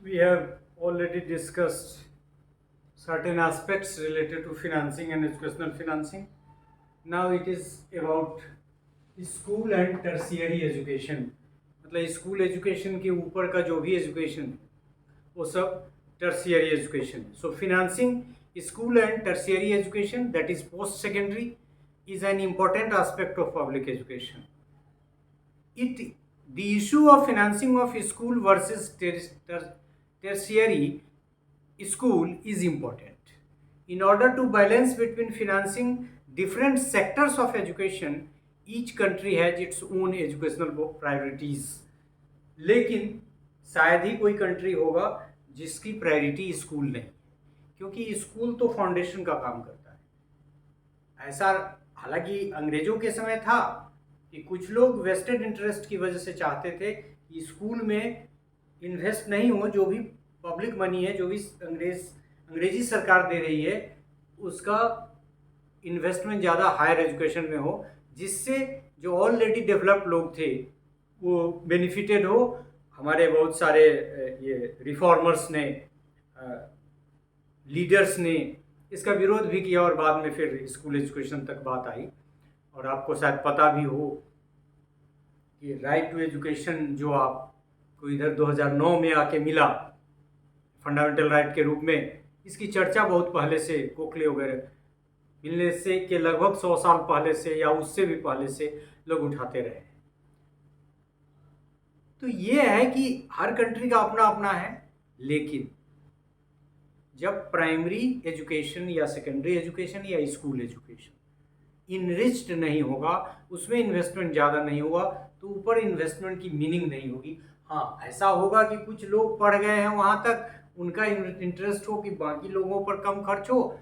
We have already discussed certain aspects related to financing and educational financing. Now it is about school and tertiary education, मतलब school education के ऊपर का जो भी education वो सब टर्शियरी एजुकेशन है. सो financing school and tertiary education, that is post secondary, is an important aspect of public education. The issue of financing of school versus tertiary school is important. In order to balance between financing different sectors of education, each country has its own educational priorities. लेकिन शायद ही कोई country होगा जिसकी priority school नहीं, क्योंकि school तो foundation का काम करता है. ऐसा हालांकि अंग्रेजों के समय था कि कुछ लोग वेस्टेड इंटरेस्ट की वजह से चाहते थे कि स्कूल में इन्वेस्ट नहीं हो, जो भी पब्लिक मनी है, जो भी अंग्रेजी सरकार दे रही है, उसका इन्वेस्टमेंट ज़्यादा हायर एजुकेशन में हो, जिससे जो ऑलरेडी डेवलप्ड लोग थे वो बेनिफिटेड हो. हमारे बहुत सारे ये रिफॉर्मर्स ने, लीडर्स ने इसका विरोध भी किया और बाद में फिर स्कूल एजुकेशन तक बात आई. और आपको शायद पता भी हो कि राइट टू एजुकेशन जो आपको इधर 2009 में आके मिला फंडामेंटल राइट के रूप में, इसकी चर्चा बहुत पहले से कोखले वगैरह मिलने से के लगभग 100 साल पहले से या उससे भी पहले से लोग उठाते रहे. तो ये है कि हर कंट्री का अपना अपना है, लेकिन जब प्राइमरी एजुकेशन या सेकेंडरी एजुकेशन या स्कूल एजुकेशन इनरिच्ड नहीं होगा, उसमें इन्वेस्टमेंट ज़्यादा नहीं होगा, तो ऊपर इन्वेस्टमेंट की मीनिंग नहीं होगी. हाँ, ऐसा होगा कि कुछ लोग पढ़ गए हैं वहाँ तक, उनका इंटरेस्ट हो कि बाकी लोगों पर कम खर्च हो,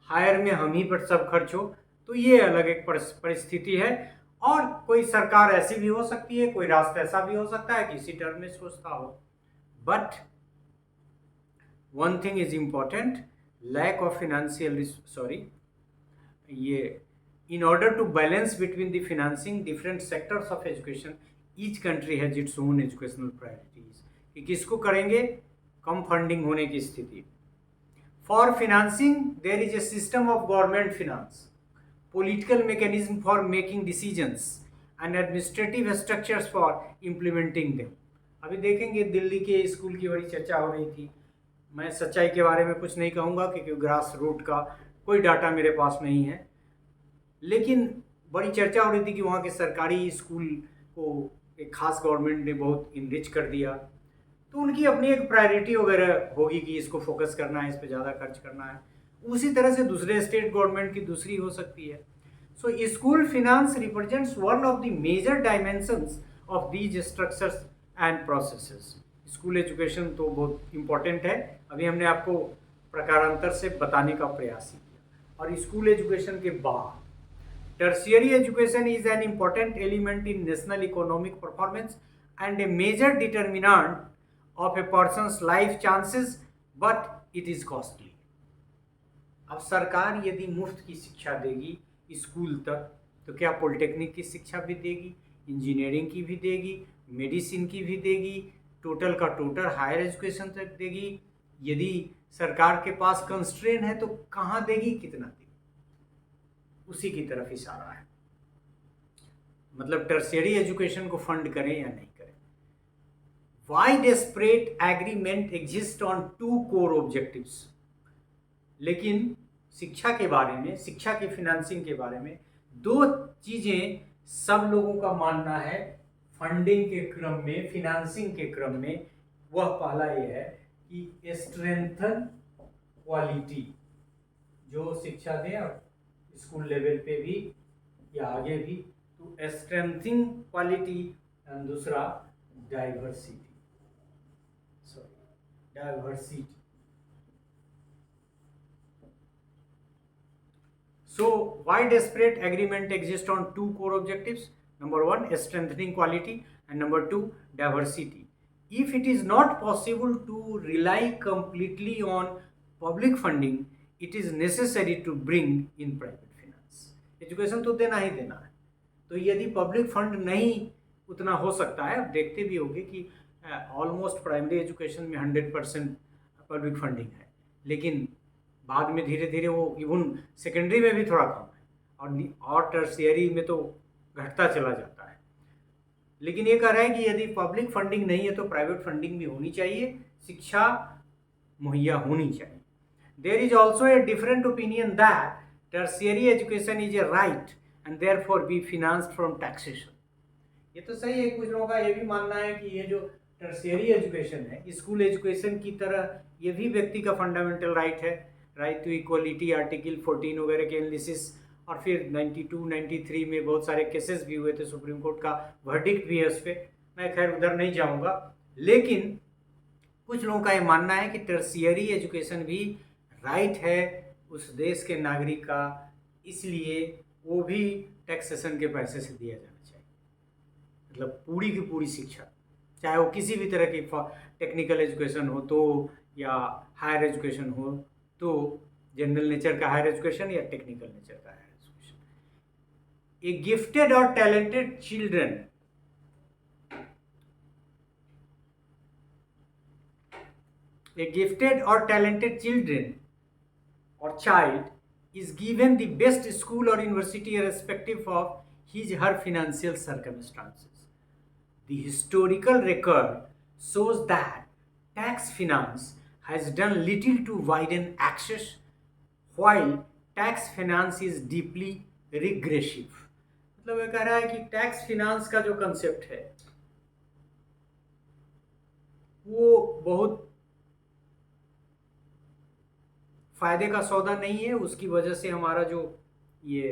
हायर में हम ही पर सब खर्च हो, तो ये अलग एक परिस्थिति है. और कोई सरकार ऐसी भी हो सकती है, कोई राष्ट्र ऐसा भी हो सकता है कि इसी टर्म में सोचता हो. But one thing is important, lack of financial ये in order to balance between the financing different sectors of education, each country has its own educational priorities. कि किसको करेंगे, कम फंडिंग होने की स्थिति. For financing there is a system of government finance, political mechanism for making decisions and administrative structures for implementing them. अभी देखेंगे दिल्ली के school की बड़ी चर्चा हो रही थी. मैं सच्चाई के बारे में कुछ नहीं कहूँगा क्योंकि ग्रास रूट का कोई डाटा मेरे पास नहीं है, लेकिन बड़ी चर्चा हो रही थी कि वहाँ के सरकारी स्कूल को एक खास गवर्नमेंट ने बहुत इनरिच कर दिया. तो उनकी अपनी एक प्रायोरिटी वगैरह होगी कि इसको फोकस करना है, इस पर ज़्यादा खर्च करना है. उसी तरह से दूसरे स्टेट गवर्नमेंट की दूसरी हो सकती है. So school finance represents one of the major dimensions of these structures and processes. School education तो बहुत इम्पॉर्टेंट है, अभी हमने आपको प्रकारांतर से बताने का प्रयास किया. और स्कूल एजुकेशन के बाद tertiary education is an important element in national economic performance and a major determinant of a person's life chances, but it is costly. अब सरकार यदि मुफ्त की शिक्षा देगी स्कूल तक, तो क्या पॉलिटेक्निक की शिक्षा भी देगी, इंजीनियरिंग की भी देगी, मेडिसिन की भी देगी, टोटल का टोटल हायर एजुकेशन तक देगी. यदि सरकार के पास कंस्ट्रेन है तो कहाँ देगी, कितना देगी, उसी की तरफ इशारा है. मतलब टर्शियरी एजुकेशन को फंड करें या नहीं करें. Wide spread agreement exist on 2 core objectives. लेकिन शिक्षा के बारे में, शिक्षा की फिनेंसिंग के बारे में 2 चीजें सब लोगों का मानना है फंडिंग के क्रम में, फिनेंसिंग के क्रम में. वह पहला ये है कि स्ट्रेंथन क्वालिटी, जो शिक्षा दें और स्कूल लेवल पे भी या आगे भी, तो स्ट्रेंथिंग क्वालिटी. एंड दूसरा diversity. So widespread agreement exists on 2 core objectives. Number 1, strengthening quality, and number 2, diversity. If it is not possible to rely completely on public funding, it is necessary to bring in private finance. Education तो देना ही देना है, तो यदि public fund नहीं उतना हो सकता है, अब देखते भी होंगे कि ऑलमोस्ट प्राइमरी एजुकेशन में 100% पब्लिक फंडिंग है, लेकिन बाद में धीरे धीरे वो इवन सेकेंडरी में भी थोड़ा कम है और टर्शियरी में तो घटता चला जाता है। लेकिन ये कह रहा है कि यदि पब्लिक फंडिंग नहीं है तो प्राइवेट फंडिंग भी होनी चाहिए, शिक्षा मुहैया होनी चाहिए। There is also a different opinion that tertiary education is a right and therefore be financed from taxation. ये तो सही है, कुछ लोगों का ये भी मानना है कि ये जो टर्शियरी एजुकेशन है, स्कूल एजुकेशन की तरह ये भी व्यक्ति का फंडामेंटल राइट है, राइट टू इक्वलिटी, आर्टिकल 14 वगैरह के एनालिसिस, और फिर 92 93 में बहुत सारे केसेस भी हुए थे, सुप्रीम कोर्ट का वर्डिक्ट भी है उस पर, मैं खैर उधर नहीं जाऊंगा। लेकिन कुछ लोगों का ये मानना है कि टर्शियरी एजुकेशन भी राइट है उस देश के नागरिक का, इसलिए वो भी टैक्सेशन के पैसे से दिया जाना चाहिए। मतलब पूरी की पूरी शिक्षा, चाहे वो किसी भी तरह की टेक्निकल एजुकेशन हो तो या हायर एजुकेशन हो, तो जनरल नेचर का हायर एजुकेशन या टेक्निकल नेचर का हायर एजुकेशन। ए गिफ्टेड और talented children or child is given the best school or university irrespective of his her financial circumstances. The historical record shows that tax finance has done little to widen access, while tax finance is deeply regressive. मतलब ये कह रहा है कि tax finance का जो concept है वो बहुत फायदे का सौदा नहीं है। उसकी वजह से हमारा जो ये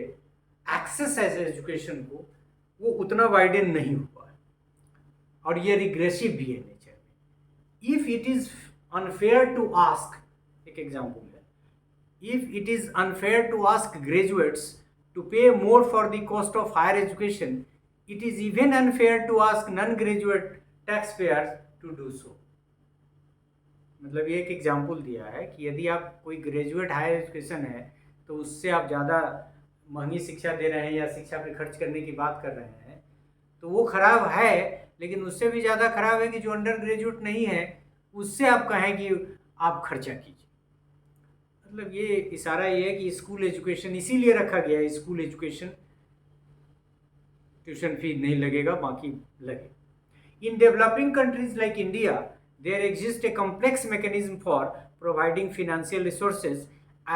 एक्सेस है एजुकेशन को वो उतना वाइडन नहीं हुआ है, और ये रिग्रेसिव भी है नेचर में। If it is unfair to ask, एक एग्जांपल है, if it is unfair to ask graduates to pay more for the cost of higher education, it is even unfair to ask non graduate tax payers to do so. मतलब ये एक example दिया है कि यदि आप कोई ग्रेजुएट हायर एजुकेशन है तो उससे आप ज़्यादा महंगी शिक्षा दे रहे हैं या शिक्षा पे खर्च करने की बात कर रहे हैं, तो वो खराब है। लेकिन उससे भी ज़्यादा खराब है कि जो अंडर ग्रेजुएट नहीं है उससे आप कहें कि आप खर्चा कीजिए। मतलब ये इशारा ये है कि स्कूल एजुकेशन इसीलिए रखा गया है, स्कूल एजुकेशन ट्यूशन फी नहीं लगेगा, बाकी लगे। In developing countries like India there exists a complex mechanism for providing financial resources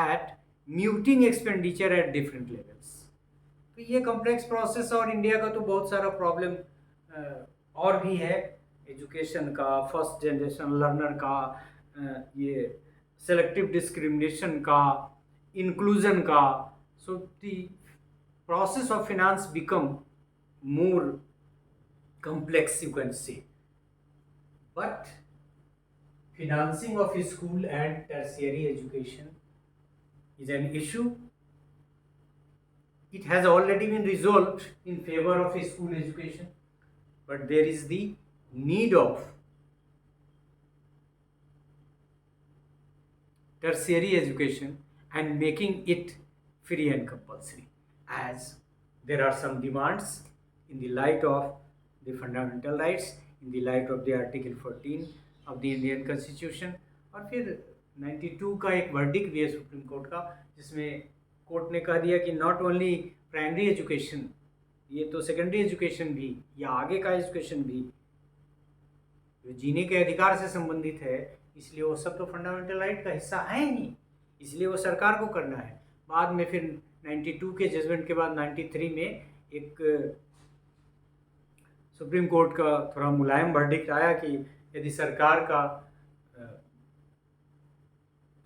at muting expenditure at different levels. तो ये complex process, और इंडिया का तो बहुत सारा प्रॉब्लम और भी है, एजुकेशन का, फर्स्ट जनरेशन लर्नर का, ये सेलेक्टिव डिस्क्रिमिनेशन का, इंक्लूजन का। So the process of finance become more complex, you can say. But financing of school and tertiary education is an issue. It has already been resolved in favor of school education, but there is the need of tertiary education and making it free and compulsory, as there are some demands in the light of the fundamental rights, in the light of the Article 14 of the Indian Constitution। और फिर 92 का एक verdict भी है supreme court का, जिसमें court ने कह दिया कि नॉट ओनली प्राइमरी एजुकेशन, ये तो सेकेंडरी एजुकेशन भी या आगे का एजुकेशन भी जो जीने के अधिकार से संबंधित है, इसलिए वो सब तो फंडामेंटल राइट का हिस्सा है नहीं, इसलिए वो सरकार को करना है। बाद में फिर 92 के जजमेंट के बाद 93 में एक सुप्रीम कोर्ट का थोड़ा मुलायम वर्डिक्ट आया कि यदि सरकार का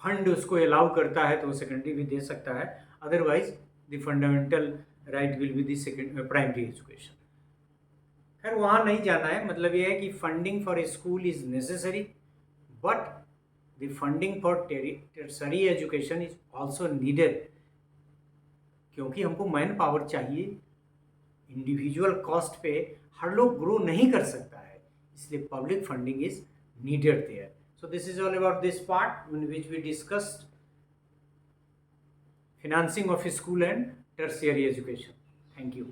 फंड उसको अलाउ करता है तो वो सेकेंडरी भी दे सकता है, otherwise the fundamental right will be the primary education. खैर वहाँ नहीं जाना है, मतलब ये है कि funding for a school is necessary, but the funding for tertiary education is also needed, क्योंकि हमको मैन पावर चाहिए। इंडिविजुअल कॉस्ट पे हर लोग ग्रो नहीं कर सकता है, इसलिए public funding is needed there. So this is all about this part in which we discussed financing of school and tertiary education. Thank you.